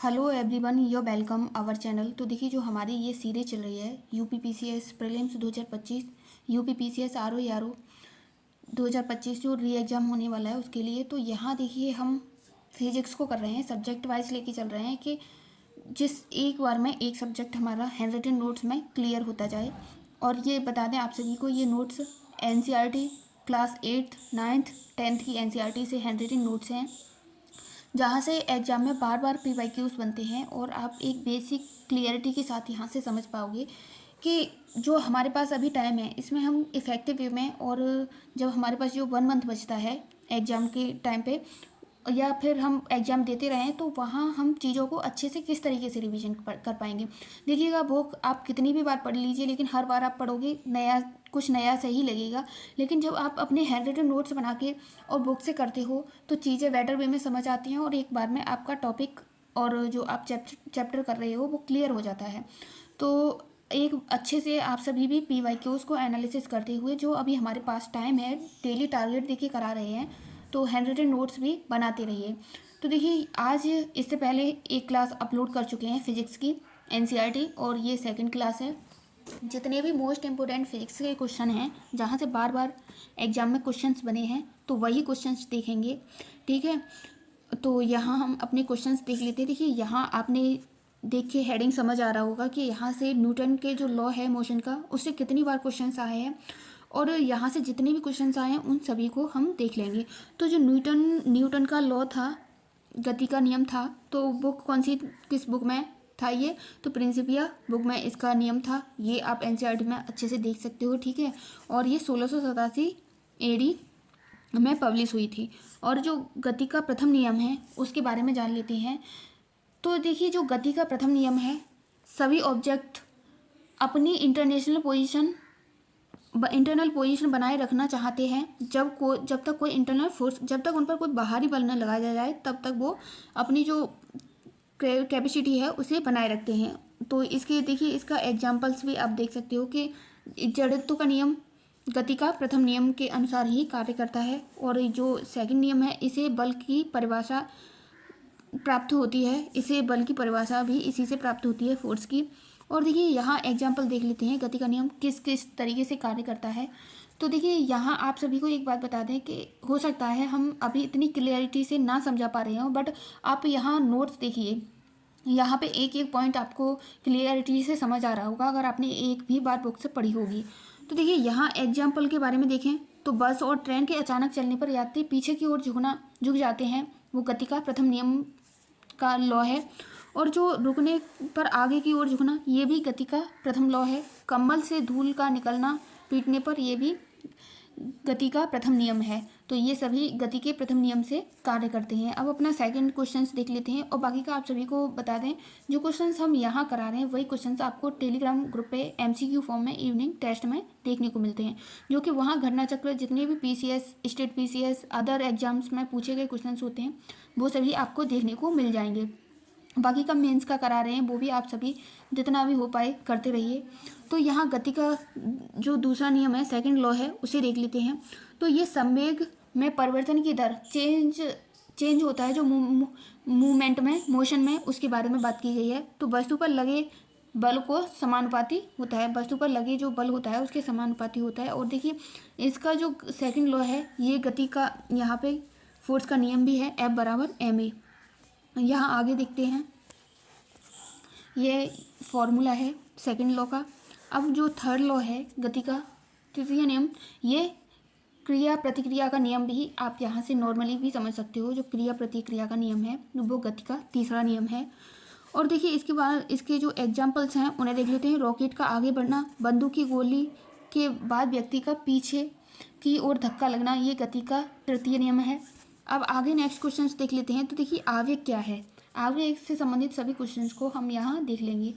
Hello everyone, your welcome our channel. तो देखिए, जो हमारी ये सीरीज चल रही है यूपीपीसीएस प्रीलिम्स 2025, यूपीपीसीएस आरओ 2025 जो री एग्ज़ाम होने वाला है उसके लिए। तो यहाँ देखिए, हम फिजिक्स को कर रहे हैं, सब्जेक्ट वाइज लेके चल रहे हैं कि जिस एक बार में एक सब्जेक्ट हमारा हैंड रिटन नोट्स में क्लियर होता जाए। और ये बता दें आप सभी को, ये notes NCERT class 8th 9th 10th की एनसीईआरटी से हैंड रिटन नोट्स हैं, जहाँ से एग्जाम में बार बार पीवाईक्यूज बनते हैं और आप एक बेसिक क्लियरिटी के साथ यहाँ से समझ पाओगे कि जो हमारे पास अभी टाइम है इसमें हम इफ़ेक्टिव वे में, और जब हमारे पास जो 1 मंथ बचता है एग्ज़ाम के टाइम पे या फिर हम एग्ज़ाम देते रहें, तो वहाँ हम चीज़ों को अच्छे से किस तरीके से रिवीजन कर पाएंगे। देखिएगा, बुक आप कितनी भी बार पढ़ लीजिए, लेकिन हर बार आप पढ़ोगे कुछ नया सही लगेगा। लेकिन जब आप अपने हैंड रिटन नोट्स बना के और बुक से करते हो तो चीज़ें बेटर वे में समझ आती हैं और एक बार में आपका टॉपिक और जो आप चैप्टर कर रहे हो वो क्लियर हो जाता है। तो एक अच्छे से आप सभी भी पीवाईक्यूज को एनालिसिस करते हुए, जो अभी हमारे पास टाइम है, डेली टारगेट देखिए करा रहे हैं, तो हैंड रिटन नोट्स भी बनाते रहिए। तो देखिए, आज इससे पहले एक क्लास अपलोड कर चुके हैं फिजिक्स की एनसीईआरटी, और ये सेकंड क्लास है। जितने भी मोस्ट इम्पोर्टेंट फिजिक्स के क्वेश्चन हैं, जहाँ से बार बार एग्जाम में क्वेश्चंस बने हैं, तो वही क्वेश्चंस देखेंगे, ठीक है। तो यहाँ हम अपने क्वेश्चंस देख लेते हैं। देखिए, यहाँ आपने देख के हेडिंग समझ आ रहा होगा कि यहाँ से न्यूटन के जो लॉ है मोशन का, उससे कितनी बार क्वेश्चंस आए हैं, और यहाँ से जितने भी क्वेश्चंस आए हैं उन सभी को हम देख लेंगे। तो जो न्यूटन का लॉ था, गति का नियम था, तो बुक कौन सी, किस बुक में था ये, तो प्रिंसिपिया बुक में इसका नियम था। ये आप एनसीईआरटी में अच्छे से देख सकते हो, ठीक है। और ये 1687 एडी में पब्लिश हुई थी। और जो गति का प्रथम नियम है उसके बारे में जान लेते हैं। तो देखिए, जो गति का प्रथम नियम है, सभी ऑब्जेक्ट अपनी इंटरनल पोजीशन बनाए रखना चाहते हैं जब तक कोई इंटरनल फोर्स, जब तक उन पर कोई बाहरी बल न लगाया जाए, तब तक वो अपनी जो कैपेसिटी है उसे बनाए रखते हैं। तो इसके देखिए, इसका एग्जाम्पल्स भी आप देख सकते हो कि जड़त्व का नियम गति का प्रथम नियम के अनुसार ही कार्य करता है, और जो सेकंड नियम है इसे बल की परिभाषा प्राप्त होती है, इसे बल की परिभाषा भी इसी से प्राप्त होती है, फोर्स की। और देखिए, यहाँ एग्जाम्पल देख लेते हैं गति का नियम किस किस तरीके से कार्य करता है। तो देखिए, यहाँ आप सभी को एक बात बता दें कि हो सकता है हम अभी इतनी क्लियरिटी से ना समझा पा रहे हो, बट आप यहाँ नोट्स देखिए, यहाँ पे एक एक पॉइंट आपको क्लियरिटी से समझ आ रहा होगा अगर आपने एक भी बार बुक से पढ़ी होगी। तो देखिए, यहाँ एग्जाम्पल के बारे में देखें तो बस और ट्रेन के अचानक चलने पर यात्री पीछे की ओर झुक जाते हैं, वो गति का प्रथम नियम का लॉ है। और जो रुकने पर आगे की ओर झुकना, ये भी गति का प्रथम लॉ है। कंबल से धूल का निकलना पीटने पर, ये भी गति का प्रथम नियम है। तो ये सभी गति के प्रथम नियम से कार्य करते हैं। अब अपना सेकंड क्वेश्चंस देख लेते हैं, और बाकी का आप सभी को बता दें, जो क्वेश्चंस हम यहाँ करा रहे हैं वही क्वेश्चंस आपको टेलीग्राम ग्रुप पे एमसीक्यू फॉर्म में इवनिंग टेस्ट में देखने को मिलते हैं, जो कि वहाँ घटना चक्र, जितने भी PCS, state PCS, other exams में पूछे गए क्वेश्चन होते हैं, वो सभी आपको देखने को मिल जाएंगे। बाकी का मेंस का करा रहे हैं, वो भी आप सभी जितना भी हो पाए करते रहिए। तो यहाँ गति का जो दूसरा नियम है, सेकंड लॉ है, उसे देख लेते हैं। तो ये संवेग में परिवर्तन की दर, चेंज होता है जो मूवमेंट में, मोशन में, उसके बारे में बात की गई है। तो वस्तु पर लगे बल को समानुपाती होता है, वस्तु पर लगे जो बल होता है उसके समानुपाती होता है। और देखिए, इसका जो सेकंड लॉ है, ये गति का, यहाँ पे फोर्स का नियम भी है, F बराबर ma। यहाँ आगे देखते हैं, ये फॉर्मूला है सेकंड लॉ का। अब जो थर्ड लॉ है गति का तृतीय नियम, ये क्रिया प्रतिक्रिया का नियम भी आप यहाँ से नॉर्मली भी समझ सकते हो। जो क्रिया प्रतिक्रिया का नियम है वो गति का तीसरा नियम है। और देखिए, इसके बाद इसके जो एग्जाम्पल्स हैं उन्हें देख लेते हैं। रॉकेट का आगे बढ़ना, बंदूक की गोली के बाद व्यक्ति का पीछे की ओर धक्का लगना, ये गति का तृतीय नियम है। अब आगे नेक्स्ट क्वेश्चंस देख लेते हैं। तो देखिए, आवेग क्या है, आवेग से संबंधित सभी क्वेश्चंस को हम यहाँ देख लेंगे।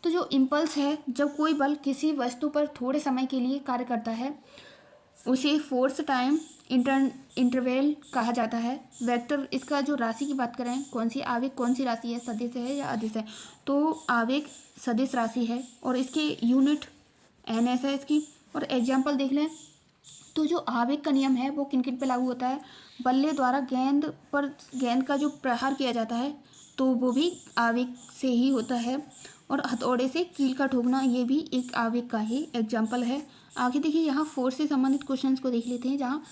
तो जो इम्पल्स है, जब कोई बल किसी वस्तु पर थोड़े समय के लिए कार्य करता है, उसे फोर्स टाइम इंटरवल कहा जाता है। वेक्टर, इसका जो राशि की बात करें, कौन सी आवेग कौन सी राशि है, सदिश है या अदिश है, तो आवेग सदिश राशि है, और इसके यूनिट NS है इसकी। और एग्जाम्पल देख लें, तो जो आवेग का नियम है वो किन किन पे लागू होता है, बल्ले द्वारा गेंद का जो प्रहार किया जाता है, तो वो भी आवेग से ही होता है। और हथौड़े से कील का ठोकना, ये भी एक आवेग का ही एग्जाम्पल है। आगे देखिए, यहाँ फोर्स से संबंधित क्वेश्चंस को देख लेते हैं, जहाँ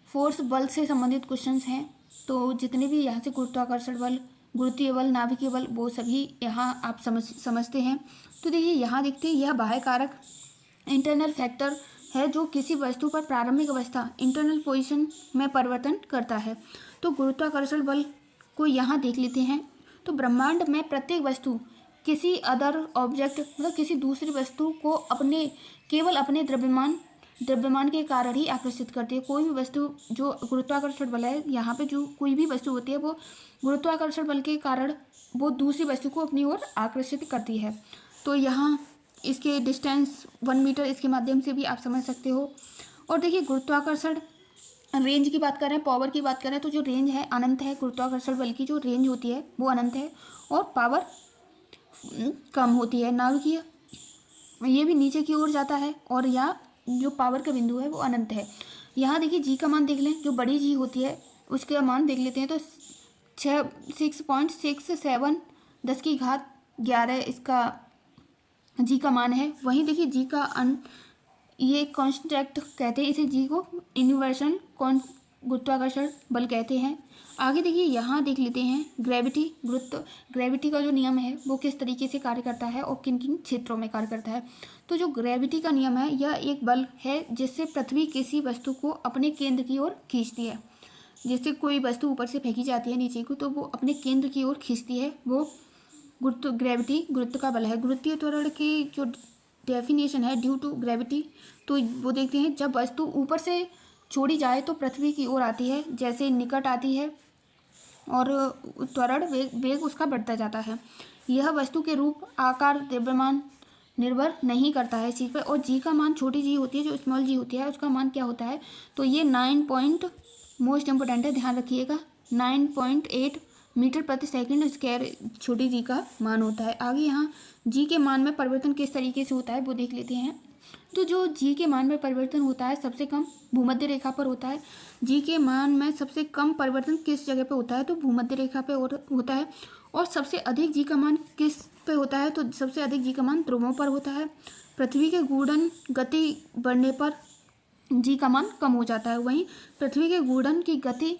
फोर्स बल से संबंधित क्वेश्चंस हैं। तो जितने भी यहाँ से गुरुत्वाकर्षण बल, गुरुत्वीय बल, नाभिकीय बल, वो सभी यहाँ आप समझते हैं। तो देखिए यहाँ देखते हैं, यह बाह्य कारक इंटरनल फैक्टर है जो किसी वस्तु पर प्रारंभिक अवस्था इंटरनल पोजीशन में परिवर्तन करता है। तो गुरुत्वाकर्षण बल को यहाँ देख लेते हैं। तो ब्रह्मांड में प्रत्येक वस्तु किसी अदर ऑब्जेक्ट, मतलब किसी दूसरी वस्तु को केवल अपने द्रव्यमान के कारण ही आकर्षित करती है। कोई भी वस्तु जो गुरुत्वाकर्षण बल है, यहाँ पे जो कोई भी वस्तु होती है वो गुरुत्वाकर्षण बल के कारण वो दूसरी वस्तु को अपनी ओर आकर्षित करती है। तो यहाँ इसके डिस्टेंस 1 मीटर, इसके माध्यम से भी आप समझ सकते हो। और देखिए गुरुत्वाकर्षण रेंज की बात करें, पावर की बात करें, तो जो रेंज है अनंत है। गुरुत्वाकर्षण बल की जो रेंज होती है वो अनंत है और पावर कम होती है। नाभिकीय ये भी नीचे की ओर जाता है और यहाँ जो पावर का बिंदु है वो अनंत है। यहाँ देखिए जी का मान देख लें, जो बड़ी जी होती है उसका मान देख लेते हैं। तो 6.67 10⁻11 इसका जी का मान है। वहीं देखिए जी का ये कॉन्स्टेंट कहते हैं, इसे जी को यूनिवर्सल गुरुत्वाकर्षण बल कहते हैं। आगे देखिए यहाँ देख लेते हैं ग्रेविटी का जो नियम है वो किस तरीके से कार्य करता है और किन किन क्षेत्रों में कार्य करता है। तो जो ग्रेविटी का नियम है, यह एक बल है जिससे पृथ्वी किसी वस्तु को अपने केंद्र की ओर खींचती है। जैसे कोई वस्तु ऊपर से फेंकी जाती है नीचे को, तो वो अपने केंद्र की ओर खींचती है, वो ग्रेविटी गुरुत्व का बल है। गुरुत्वीय त्वरण की जो डेफिनेशन है ड्यू टू ग्रेविटी, तो वो देखते हैं जब वस्तु ऊपर से छोड़ी जाए तो पृथ्वी की ओर आती है, जैसे निकट आती है और त्वरण वेग उसका बढ़ता जाता है। यह वस्तु के रूप, आकार, द्रव्यमान निर्भर नहीं करता है इस चीज़ पर। और जी का मान, छोटी जी होती है जो स्मॉल जी होती है, उसका मान क्या होता है, तो ये 9 मोस्ट इंपोर्टेंट है, ध्यान रखिएगा, 9.8 मीटर प्रति सेकंड स्क्वायर छोटी जी का मान होता है। आगे यहाँ जी के मान में परिवर्तन किस तरीके से होता है वो देख लेते हैं। तो जो जी के मान में परिवर्तन होता है सबसे कम भूमध्य रेखा पर होता है। जी के मान में सबसे कम परिवर्तन किस जगह पे होता है, तो भूमध्य रेखा पे होता है। और सबसे अधिक जी का मान किस पे होता है, तो सबसे अधिक जी का मान ध्रुवों पर होता है। पृथ्वी के घूर्णन गति बढ़ने पर जी का मान कम हो जाता है, वहीं पृथ्वी के घूर्णन की गति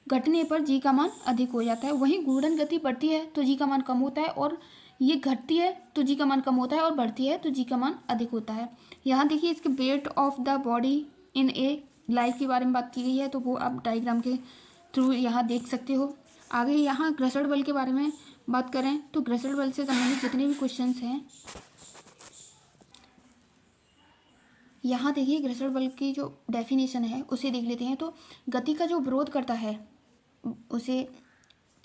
घटने पर जी का मान अधिक हो जाता है। वहीं घूर्णन गति बढ़ती है तो जी का मान कम होता है, और ये घटती है तो जी का मान कम होता है, और बढ़ती है तो जी का मान अधिक होता है। यहाँ देखिए इसके weight of the body in A life के बारे में बात की गई है, तो वो आप डायग्राम के थ्रू यहाँ देख सकते हो। आगे यहाँ घर्षण बल के बारे में बात करें तो घर्षण बल से संबंधित जितने भी क्वेश्चंस हैं, यहाँ देखिए घर्षण बल की जो डेफिनेशन है उसे देख लेते हैं। तो गति का जो विरोध करता है उसे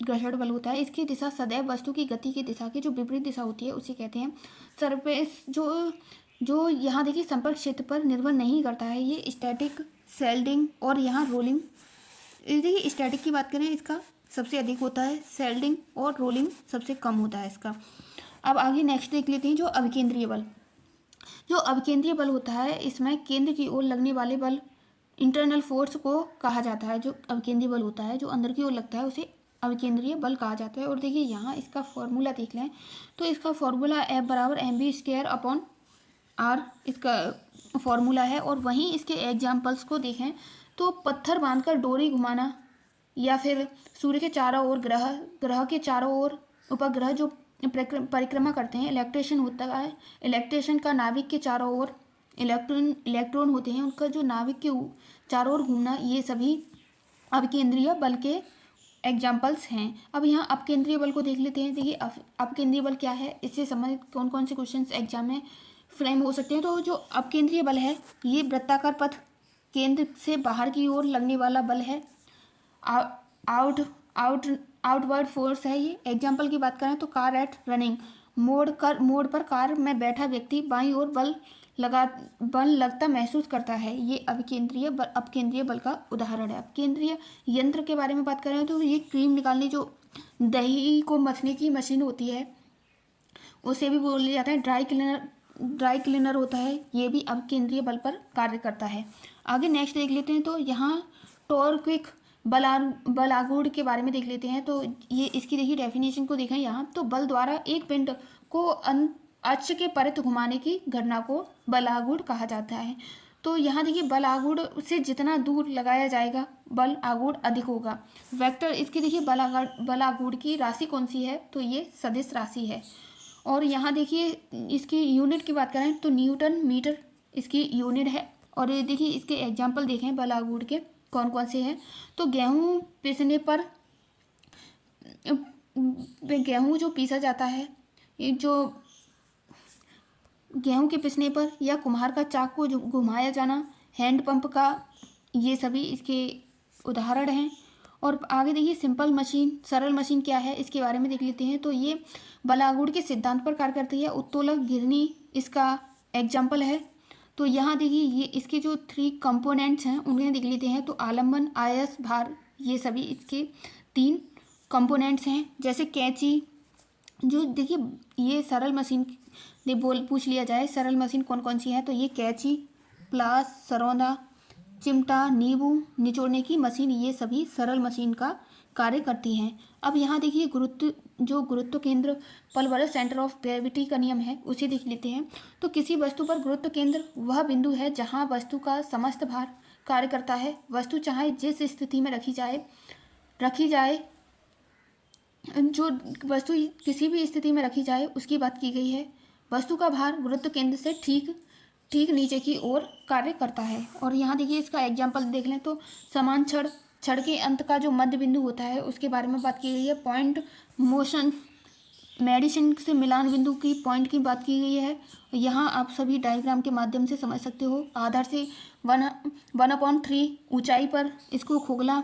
घर्षण बल होता है। इसकी दिशा सदैव वस्तु की गति की दिशा की जो विपरीत दिशा होती है उसे कहते हैं सरफेस। जो यहाँ देखिए संपर्क क्षेत्र पर निर्भर नहीं करता है, ये स्टैटिक, सेल्डिंग और यहाँ रोलिंग। देखिए स्टैटिक की बात करें इसका सबसे अधिक होता है, सेल्डिंग और रोलिंग सबसे कम होता है इसका। अब आगे नेक्स्ट देख लेते हैं जो अभिकेंद्रीय बल। जो अभिकेंद्रीय बल होता है इसमें केंद्र की ओर लगने वाले बल इंटरनल फोर्स को कहा जाता है। जो अभिकेंद्रीय बल होता है जो अंदर की ओर लगता है उसे अभिकेंद्रीय बल कहा जाता है। और देखिए यहाँ इसका फॉर्मूला देख लें, तो इसका फॉर्मूला F बराबर mv²/r इसका फॉर्मूला है। और वहीं इसके एग्जाम्पल्स को देखें तो पत्थर बांधकर डोरी घुमाना, या फिर सूर्य के चारों ओर ग्रह के चारों ओर उपग्रह जो परिक्रमा करते हैं, इलेक्ट्रेशन होता है। इलेक्ट्रेशन का नाभिक के चारों ओर इलेक्ट्रॉन होते हैं, उनका जो नाभिक के चारों ओर घूमना, ये सभी अपकेंद्रीय बल के एग्जाम्पल्स हैं। अब यहाँ अपकेंद्रीय बल को देख लेते हैं। देखिए अपकेंद्रीय बल क्या है, इससे संबंधित कौन कौन से क्वेश्चंस एग्जाम में फ्रेम हो सकते हैं। तो जो अपकेंद्रीय बल है ये वृत्ताकार पथ केंद्र से बाहर की ओर लगने वाला बल है। आउटवर्ड फोर्स है ये। एग्जाम्पल की बात करें तो कार एट रनिंग, मोड़ पर कार में बैठा व्यक्ति बाईं ओर बल लगता महसूस करता है, ये अपकेंद्रीय बल का उदाहरण है। अपकेंद्रीय यंत्र के बारे में बात करें तो ये क्रीम निकालने जो दही को मथने की मशीन होती है उसे भी बोला जाता है ड्राई क्लीनर होता है, ये भी अपकेंद्रीय बल पर कार्य करता है। आगे नेक्स्ट देख लेते हैं। तो यहाँ टॉर्क्विक बल आघूर्ण के बारे में देख लेते हैं। तो ये इसकी देखिए डेफिनेशन को देखें यहाँ, तो बल द्वारा एक पिंड को अक्ष के परित घुमाने की घटना को बल आघूर्ण कहा जाता है। तो यहाँ देखिए बल आघूर्ण से जितना दूर लगाया जाएगा बल आघूर्ण अधिक होगा। वेक्टर इसकी देखिए बल आघूर्ण की राशि कौन सी है, तो ये सदिश राशि है। और यहाँ देखिए इसकी यूनिट की बात करें तो न्यूटन मीटर इसकी यूनिट है। और ये देखिए इसके एग्जाम्पल देखें बल आघूर्ण के कौन कौन से हैं। तो गेहूँ पीसने पर, गेहूँ जो पीसा जाता है, जो गेहूं के पिसने पर, या कुम्हार का चाक को जो घुमाया जाना, हैंड पंप का, ये सभी इसके उदाहरण हैं। और आगे देखिए सिंपल मशीन, सरल मशीन क्या है इसके बारे में देख लेते हैं। तो ये बल आघूर्ण के सिद्धांत पर कार्य करती है। उत्तोलक घिरनी इसका एग्जाम्पल है। तो यहाँ देखिए ये इसके जो 3 कंपोनेंट्स हैं उन्हें देख लेते हैं। तो आलम्बन, आयस, भार, ये सभी इसके 3 कंपोनेंट्स हैं। जैसे कैंची, जो देखिए ये सरल मशीन पूछ लिया जाए सरल मशीन कौन कौन सी है, तो ये कैंची, प्लास, सरौंदा, चिमटा, नींबू निचोड़ने की मशीन, ये सभी सरल मशीन का कार्य करती हैं। अब यहाँ देखिए गुरुत्व केंद्र पल वर्सेस सेंटर ऑफ ग्रेविटी का नियम है, उसे देख लेते हैं। तो किसी वस्तु पर गुरुत्व केंद्र वह बिंदु है जहाँ वस्तु का समस्त भार कार्य करता है। वस्तु चाहे जिस स्थिति में रखी जाए, जो वस्तु किसी भी स्थिति में रखी जाए उसकी बात की गई है। वस्तु का भार गुरुत्व केंद्र से ठीक नीचे की ओर कार्य करता है। और यहाँ देखिए इसका एग्जाम्पल देख लें तो समान छड़ के अंत का जो मध्य बिंदु होता है उसके बारे में बात की गई है। पॉइंट मोशन, मेडिसिन से मिलान बिंदु की पॉइंट की बात की गई है। यहाँ आप सभी डायग्राम के माध्यम से समझ सकते हो। आधार से 1/3 ऊंचाई पर इसको खोखला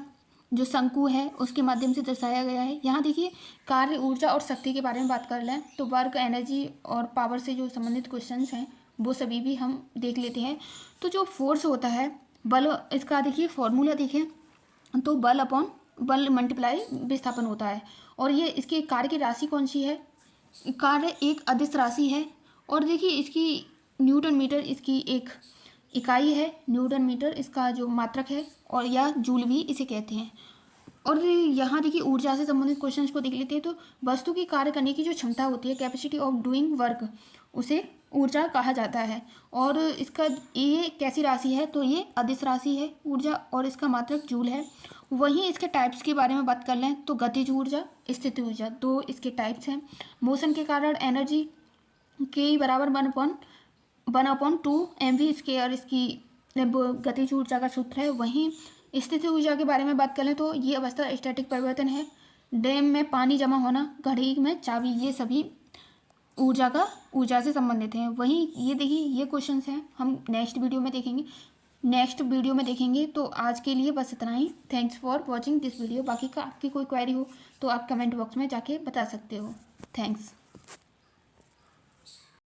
जो शंकु है उसके माध्यम से दर्शाया गया है। यहाँ देखिए कार्य, ऊर्जा और शक्ति के बारे में बात कर लें तो वर्क, एनर्जी और पावर से जो संबंधित क्वेश्चंस हैं वो सभी भी हम देख लेते हैं। तो जो फोर्स होता है, बल, इसका देखिए फॉर्मूला देखें तो बल मल्टीप्लाई विस्थापन होता है। और ये इसके कार्य की राशि कौन सी है, कार्य एक अदिश राशि है। और देखिए इसकी न्यूटन मीटर इसकी एक इकाई है, न्यूटन मीटर इसका जो मात्रक है, और या जूल भी इसे कहते हैं। और यहाँ देखिए ऊर्जा से संबंधित क्वेश्चंस को देख लेते हैं। तो वस्तु की कार्य करने की जो क्षमता होती है, कैपेसिटी ऑफ डूइंग वर्क, उसे ऊर्जा कहा जाता है। और इसका ये कैसी राशि है, तो ये अदिश राशि है ऊर्जा, और इसका मात्रक जूल है। वहीं इसके टाइप्स के बारे में बात कर लें तो गतिज ऊर्जा, स्थितिज ऊर्जा, 2 इसके टाइप्स हैं। मोशन के कारण एनर्जी के बराबर 1/2 mv², इसकी गतिज ऊर्जा का सूत्र है। वहीं स्थितिज ऊर्जा के बारे में बात करें तो ये अवस्था स्टैटिक परिवर्तन है। डैम में पानी जमा होना, घड़ी में चाबी, ये सभी ऊर्जा से संबंधित हैं। वहीं ये देखिए ये क्वेश्चंस हैं, हम नेक्स्ट वीडियो में देखेंगे। तो आज के लिए बस इतना ही। Thanks for watching this video. बाकी का आपकी कोई क्वेरी हो तो आप कमेंट बॉक्स में जाके बता सकते हो। थैंक्स।